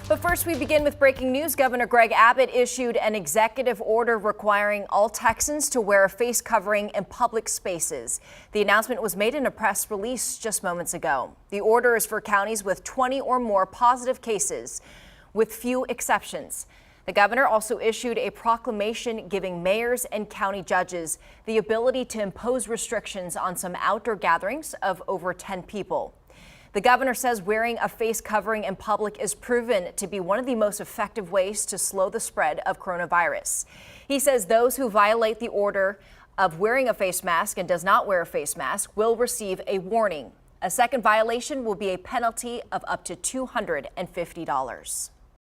But first, we begin with breaking news. Governor Greg Abbott issued an executive order requiring all Texans to wear a face covering in public spaces. The announcement was made in a press release just moments ago. The order is for counties with 20 or more positive cases, with few exceptions. The governor also issued a proclamation giving mayors and county judges the ability to impose restrictions on some outdoor gatherings of over 10 people. The governor says wearing a face covering in public is proven to be one of the most effective ways to slow the spread of coronavirus. He says those who violate the order of wearing a face mask and does not wear a face mask will receive a warning. A second violation will be a penalty of up to $250.